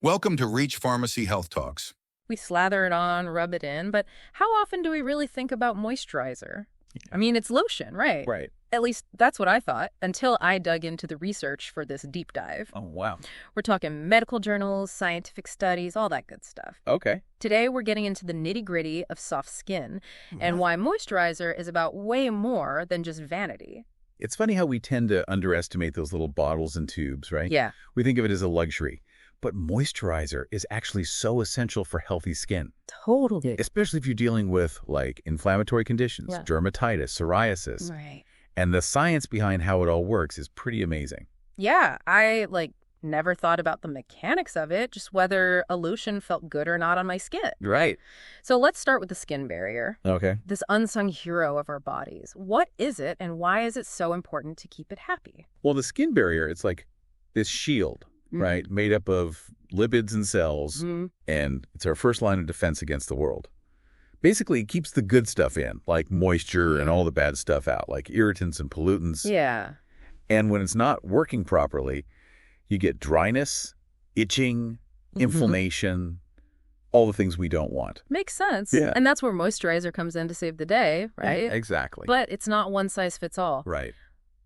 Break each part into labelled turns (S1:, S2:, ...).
S1: Welcome to Reach Pharmacy Health Talks.
S2: We slather it on, rub it in, but how often do we really think about moisturizer? I mean, it's lotion, right?
S3: Right.
S2: At least that's what I thought until I dug into the research for this deep dive.
S3: Oh, wow.
S2: We're talking medical journals, scientific studies, all that good stuff.
S3: Okay.
S2: Today, we're getting into the nitty-gritty of soft skin and why moisturizer is about way more than just vanity.
S3: It's funny how we tend to underestimate those little bottles and tubes, right?
S2: Yeah.
S3: We think of it as a luxury. But moisturizer is actually so essential for healthy skin,
S2: Totally.
S3: especially if you're dealing with, like, inflammatory conditions,
S2: Yeah.
S3: dermatitis, psoriasis.
S2: Right.
S3: And the science behind how it all works is pretty amazing.
S2: Yeah, I, never thought about the mechanics of it, just whether a lotion felt good or not on my skin.
S3: Right.
S2: So let's start with the skin barrier,
S3: Okay.
S2: this unsung hero of our bodies. What is it, and why is it so important to keep it happy?
S3: Well, the skin barrier, it's like this shield, right, made up of lipids and cells, and it's our first line of defense against the world. Basically, it keeps the good stuff in, like moisture and all the bad stuff out, like irritants and pollutants.
S2: Yeah.
S3: And when it's not working properly, you get dryness, itching, inflammation, all the things we don't want.
S2: Makes sense.
S3: Yeah.
S2: And that's where moisturizer comes in to save the day, right?
S3: Exactly.
S2: But it's not one size fits all.
S3: Right.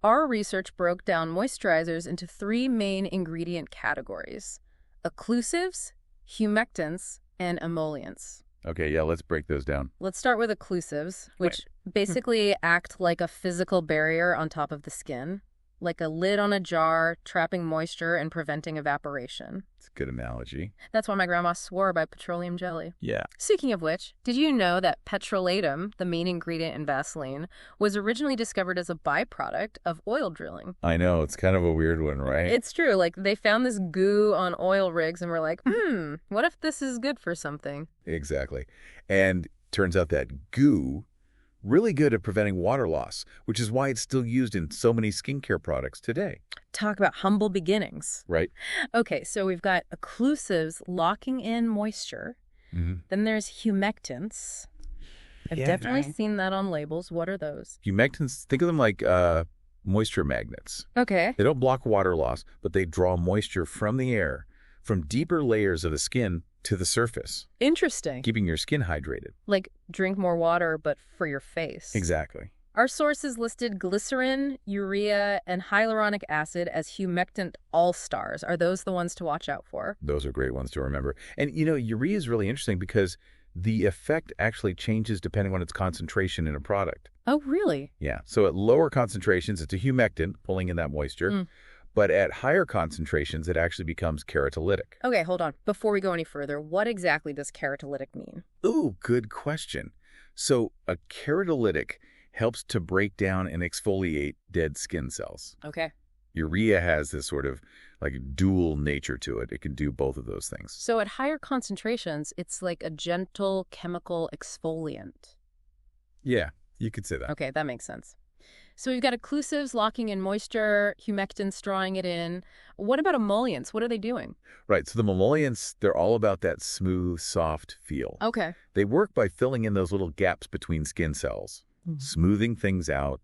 S2: Our research broke down moisturizers into three main ingredient categories: occlusives, humectants, and emollients.
S3: Okay, yeah, let's break those down.
S2: Let's start with occlusives, which basically act like a physical barrier on top of the skin, like a lid on a jar, trapping moisture and preventing evaporation.
S3: It's a good analogy.
S2: That's why my grandma swore by petroleum jelly.
S3: Yeah.
S2: Speaking of which, did you know that petrolatum, the main ingredient in Vaseline, was originally discovered as a byproduct of oil drilling?
S3: I know, it's kind of a weird one, right?
S2: It's true. They found this goo on oil rigs and were like, what if this is good for something?
S3: Exactly. And turns out that goo, really good at preventing water loss, which is why it's still used in so many skincare products today.
S2: Talk about humble beginnings.
S3: Right.
S2: Okay, so we've got occlusives locking in moisture. Then there's humectants. I've definitely seen that on labels. What are those?
S3: Humectants, think of them like moisture magnets.
S2: Okay.
S3: They don't block water loss, but they draw moisture from the air, from deeper layers of the skin to the surface,
S2: Interesting.
S3: keeping your skin hydrated.
S2: Like drink more water, but for your face.
S3: Exactly.
S2: Our sources listed glycerin, urea, and hyaluronic acid as humectant all-stars. Are those the ones to watch out for?
S3: Those are great ones to remember. And, urea is really interesting because the effect actually changes depending on its concentration in a product.
S2: Oh, really?
S3: Yeah. So at lower concentrations, it's a humectant, pulling in that moisture. But at higher concentrations, it actually becomes keratolytic.
S2: Okay, hold on. Before we go any further, what exactly does keratolytic mean?
S3: Ooh, good question. So a keratolytic helps to break down and exfoliate dead skin cells.
S2: Okay.
S3: Urea has this sort of dual nature to it. It can do both of those things.
S2: So at higher concentrations, it's like a gentle chemical exfoliant.
S3: Yeah, you could say that.
S2: Okay, that makes sense. So we've got occlusives locking in moisture, humectants drawing it in. What about emollients? What are they doing?
S3: Right. So the emollients, they're all about that smooth, soft feel.
S2: Okay.
S3: They work by filling in those little gaps between skin cells, smoothing things out,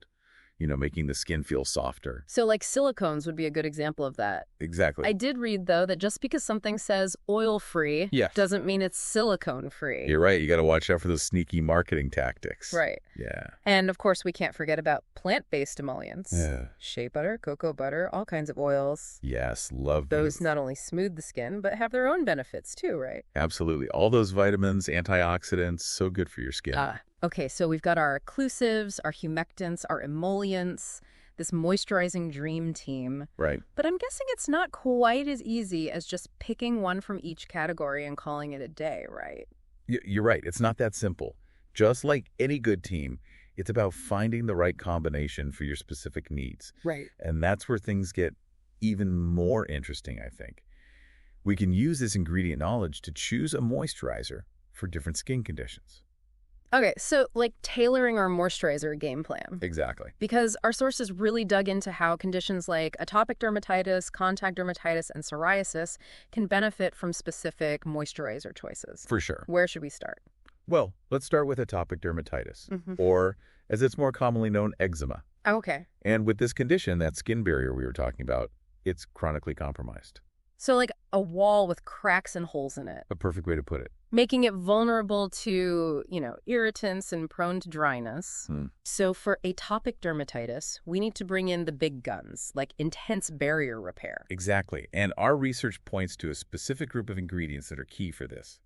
S3: making the skin feel softer.
S2: So silicones would be a good example of that.
S3: Exactly.
S2: I did read, though, that just because something says oil-free doesn't mean it's silicone-free.
S3: You're right. You got to watch out for those sneaky marketing tactics.
S2: Right.
S3: Yeah.
S2: And, of course, we can't forget about plant-based emollients.
S3: Yeah.
S2: Shea butter, cocoa butter, all kinds of oils.
S3: Yes, love
S2: Those
S3: these.
S2: not only smooth the skin, but have their own benefits, too, right?
S3: Absolutely. All those vitamins, antioxidants, so good for your skin.
S2: Okay, so we've got our occlusives, our humectants, our emollients, this moisturizing dream team.
S3: Right.
S2: But I'm guessing it's not quite as easy as just picking one from each category and calling it a day, right?
S3: You're right. It's not that simple. Just like any good team, it's about finding the right combination for your specific needs.
S2: Right.
S3: And that's where things get even more interesting, I think. We can use this ingredient knowledge to choose a moisturizer for different skin conditions.
S2: Okay, so tailoring our moisturizer game plan.
S3: Exactly.
S2: Because our sources really dug into how conditions like atopic dermatitis, contact dermatitis, and psoriasis can benefit from specific moisturizer choices.
S3: For sure.
S2: Where should we start?
S3: Well, let's start with atopic dermatitis, or as it's more commonly known, eczema.
S2: Okay.
S3: And with this condition, that skin barrier we were talking about, it's chronically compromised.
S2: So like a wall with cracks and holes in it,
S3: A perfect way to put it.
S2: making it vulnerable to, irritants and prone to dryness. So for atopic dermatitis, we need to bring in the big guns, like intense barrier repair.
S3: Exactly. And our research points to a specific group of ingredients that are key for this.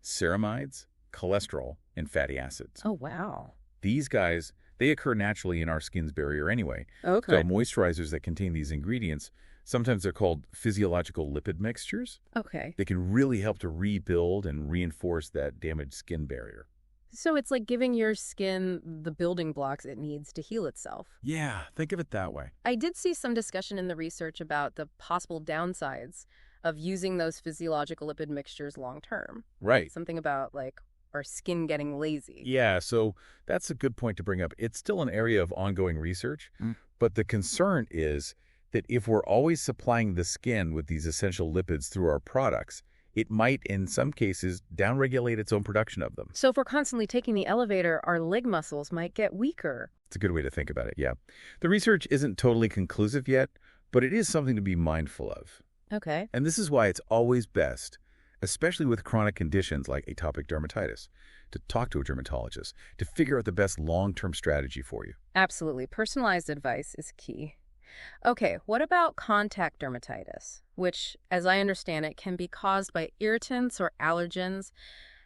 S3: Ceramides, cholesterol, and fatty acids.
S2: Oh, wow.
S3: These guys, they occur naturally in our skin's barrier anyway.
S2: Okay.
S3: So moisturizers that contain these ingredients, sometimes they're called physiological lipid mixtures.
S2: Okay.
S3: They can really help to rebuild and reinforce that damaged skin barrier.
S2: So it's like giving your skin the building blocks it needs to heal itself.
S3: Yeah, think of it that way.
S2: I did see some discussion in the research about the possible downsides of using those physiological lipid mixtures long term.
S3: Right.
S2: Something about like our skin getting lazy.
S3: Yeah, so that's a good point to bring up. It's still an area of ongoing research, but the concern is that if we're always supplying the skin with these essential lipids through our products, it might, in some cases, downregulate its own production of them.
S2: So if we're constantly taking the elevator, our leg muscles might get weaker.
S3: It's a good way to think about it, yeah. The research isn't totally conclusive yet, but it is something to be mindful of.
S2: Okay.
S3: And this is why it's always best, especially with chronic conditions like atopic dermatitis, to talk to a dermatologist to figure out the best long-term strategy for you.
S2: Absolutely. Personalized advice is key. Okay, what about contact dermatitis, which, as I understand it, can be caused by irritants or allergens?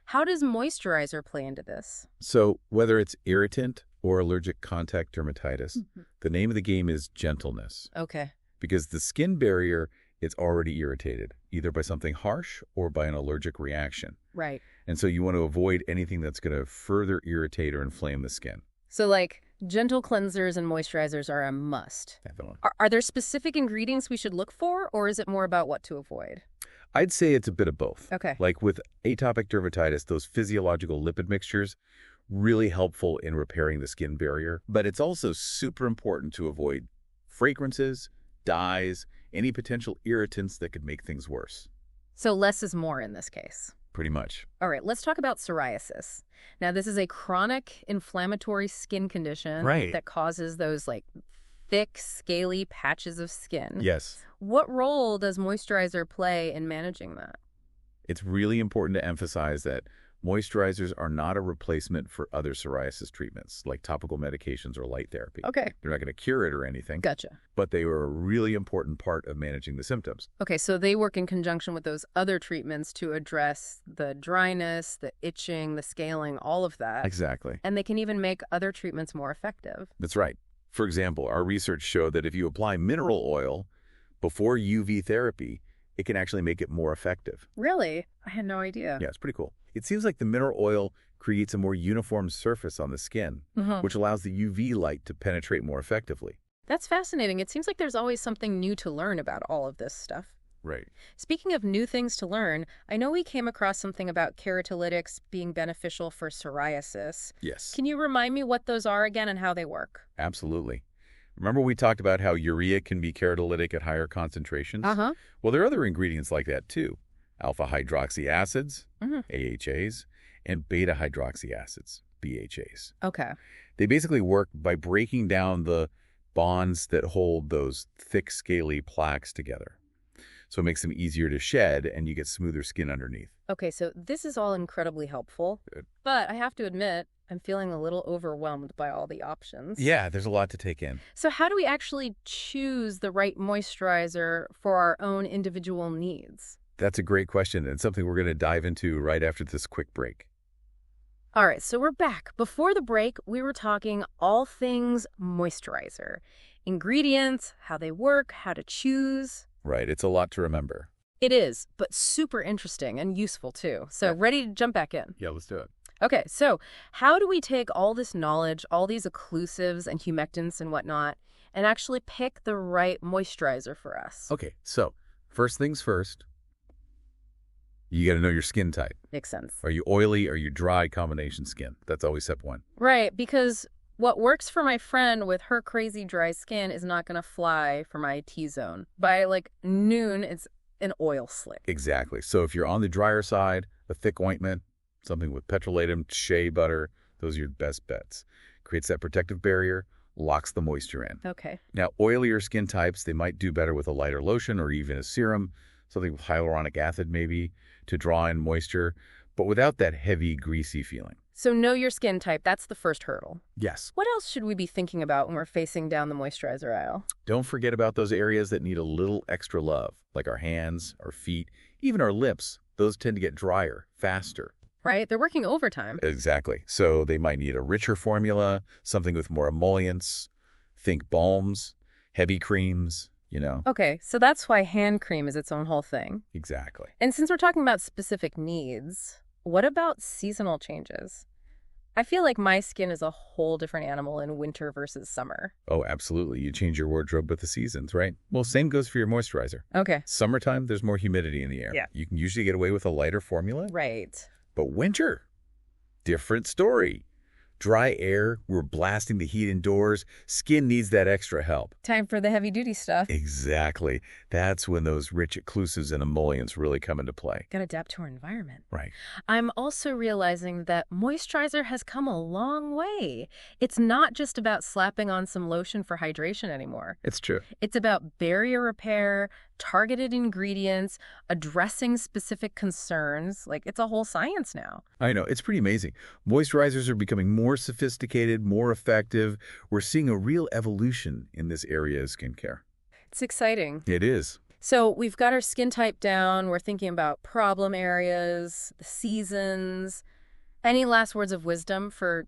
S2: How does moisturizer play into this?
S3: So whether it's irritant or allergic contact dermatitis, the name of the game is gentleness,
S2: Okay.
S3: because the skin barrier is already irritated, either by something harsh or by an allergic reaction.
S2: Right.
S3: And so you want to avoid anything that's going to further irritate or inflame the skin.
S2: So like gentle cleansers and moisturizers are a must.
S3: Definitely.
S2: Are there specific ingredients we should look for, or is it more about what to avoid?
S3: I'd say it's a bit of both.
S2: Okay.
S3: Like with atopic dermatitis, those physiological lipid mixtures, really helpful in repairing the skin barrier. But it's also super important to avoid fragrances, dyes, any potential irritants that could make things worse.
S2: So less is more in this case.
S3: Pretty much.
S2: All right, let's talk about psoriasis. Now, this is a chronic inflammatory skin condition
S3: Right.
S2: that causes those like thick, scaly patches of skin.
S3: Yes.
S2: What role does moisturizer play in managing that?
S3: It's really important to emphasize that moisturizers are not a replacement for other psoriasis treatments, like topical medications or light therapy.
S2: Okay.
S3: They're not going to cure it or anything,
S2: Gotcha.
S3: but they are a really important part of managing the symptoms.
S2: Okay, so they work in conjunction with those other treatments to address the dryness, the itching, the scaling, all of that.
S3: Exactly.
S2: And they can even make other treatments more effective.
S3: That's right. For example, our research showed that if you apply mineral oil before UV therapy, it can actually make it more effective.
S2: Really? I had no idea.
S3: Yeah, it's pretty cool. It seems like the mineral oil creates a more uniform surface on the skin, which allows the UV light to penetrate more effectively.
S2: That's fascinating. It seems like there's always something new to learn about all of this stuff.
S3: Right.
S2: Speaking of new things to learn, I know we came across something about keratolytics being beneficial for psoriasis.
S3: Yes,
S2: Can you remind me what those are again and how they work?
S3: absolutely. Remember we talked about how urea can be keratolytic at higher concentrations?
S2: Uh-huh.
S3: Well, there are other ingredients like that too. Alpha hydroxy acids, AHAs, and beta hydroxy acids, BHAs.
S2: Okay.
S3: They basically work by breaking down the bonds that hold those thick, scaly plaques together. So it makes them easier to shed, and you get smoother skin underneath.
S2: Okay, so this is all incredibly helpful.
S3: Good.
S2: But I have to admit, I'm feeling a little overwhelmed by all the options.
S3: Yeah, there's a lot to take in.
S2: So how do we actually choose the right moisturizer for our own individual needs?
S3: That's a great question, and something we're going to dive into right after this quick break.
S2: All right, so we're back. Before the break, we were talking all things moisturizer. Ingredients, how they work, how to choose.
S3: Right, it's a lot to remember.
S2: It is, but super interesting and useful too. So ready to jump back in.
S3: Yeah, let's do it.
S2: Okay, so how do we take all this knowledge, all these occlusives and humectants and whatnot, and actually pick the right moisturizer for us?
S3: Okay, so first things first, you got to know your skin type.
S2: Makes sense.
S3: Are you oily? Are you dry? Combination skin. That's always step one.
S2: Right, because what works for my friend with her crazy dry skin is not going to fly for my T-zone. By like noon, it's an oil slick.
S3: Exactly. So if you're on the drier side, a thick ointment, something with petrolatum, shea butter, those are your best bets. Creates that protective barrier, locks the moisture in.
S2: Okay.
S3: Now, oilier skin types, they might do better with a lighter lotion or even a serum, something with hyaluronic acid maybe to draw in moisture, but without that heavy, greasy feeling.
S2: So know your skin type. That's the first hurdle.
S3: Yes.
S2: What else should we be thinking about when we're facing down the moisturizer aisle?
S3: Don't forget about those areas that need a little extra love, like our hands, our feet, even our lips. Those tend to get drier faster.
S2: Right? They're working overtime.
S3: Exactly. So they might need a richer formula, something with more emollients. Think balms, heavy creams,
S2: Okay, so that's why hand cream is its own whole thing.
S3: Exactly.
S2: And since we're talking about specific needs, what about seasonal changes? I feel like my skin is a whole different animal in winter versus summer.
S3: Oh, absolutely. You change your wardrobe with the seasons, right? Well, same goes for your moisturizer.
S2: Okay.
S3: Summertime, there's more humidity in the air.
S2: Yeah.
S3: You can usually get away with a lighter formula.
S2: Right.
S3: But winter, different story. Dry air, we're blasting the heat indoors. Skin needs that extra help.
S2: Time for the heavy-duty stuff.
S3: Exactly. That's when those rich occlusives and emollients really come into play.
S2: Gotta adapt to our environment.
S3: Right.
S2: I'm also realizing that moisturizer has come a long way. It's not just about slapping on some lotion for hydration anymore.
S3: It's true.
S2: It's about barrier repair, targeted ingredients, addressing specific concerns. Like, it's a whole science now.
S3: I know. It's pretty amazing. Moisturizers are becoming more sophisticated, more effective. We're seeing a real evolution in this area of skincare.
S2: It's exciting.
S3: It is.
S2: So we've got our skin type down. We're thinking about problem areas, the seasons. Any last words of wisdom for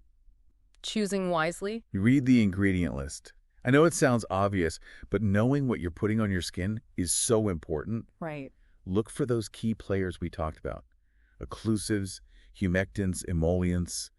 S2: choosing wisely?
S3: Read the ingredient list. I know it sounds obvious, but knowing what you're putting on your skin is so important.
S2: Right.
S3: Look for those key players we talked about. Occlusives, humectants, emollients,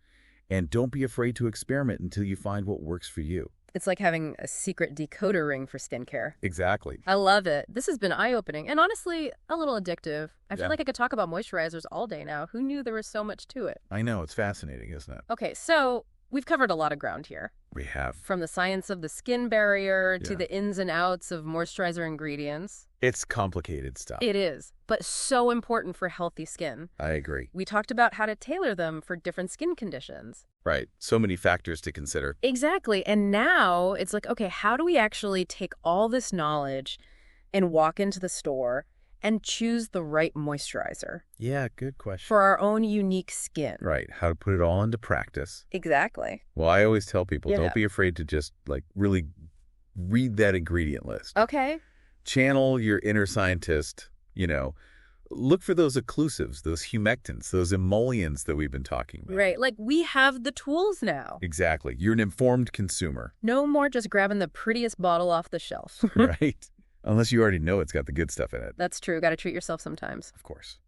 S3: and don't be afraid to experiment until you find what works for you.
S2: It's like having a secret decoder ring for skincare.
S3: Exactly.
S2: I love it. This has been eye-opening and honestly a little addictive. I feel
S3: Yeah.
S2: like I could talk about moisturizers all day now. Who knew there was so much to it?
S3: I know. It's fascinating, isn't it?
S2: Okay, so we've covered a lot of ground here.
S3: We have.
S2: From the science of the skin barrier to
S3: Yeah.
S2: the ins and outs of moisturizer ingredients.
S3: It's complicated stuff.
S2: It is, but so important for healthy skin.
S3: I agree.
S2: We talked about how to tailor them for different skin conditions.
S3: Right. So many factors to consider.
S2: Exactly. And now it's like, okay, how do we actually take all this knowledge and walk into the store and choose the right moisturizer
S3: Yeah, good question.
S2: for our own unique skin?
S3: Right. How to put it all into practice.
S2: Exactly.
S3: Well, I always tell people,
S2: Yeah.
S3: don't be afraid to just really read that ingredient list.
S2: Okay.
S3: Channel your inner scientist, Look for those occlusives, those humectants, those emollients that we've been talking about.
S2: Right. Like, we have the tools now.
S3: Exactly. You're an informed consumer,
S2: No more just grabbing the prettiest bottle off the shelf.
S3: right? Unless you already know it's got the good stuff in it,
S2: That's true. Got to treat yourself sometimes.
S3: of course.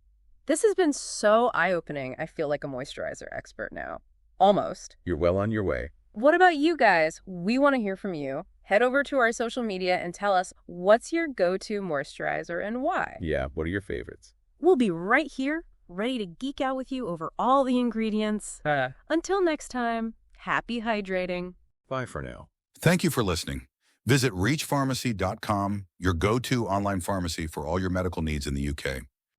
S2: This has been so eye-opening. I feel like a moisturizer expert now. Almost.
S3: You're well on your way.
S2: What about you guys? We want to hear from you. Head over to our social media and tell us what's your go-to moisturizer and why.
S3: Yeah, what are your favorites?
S2: We'll be right here, ready to geek out with you over all the ingredients. Until next time, happy hydrating.
S3: Bye for now.
S1: Thank you for listening. Visit reachpharmacy.com, your go-to online pharmacy for all your medical needs in the UK.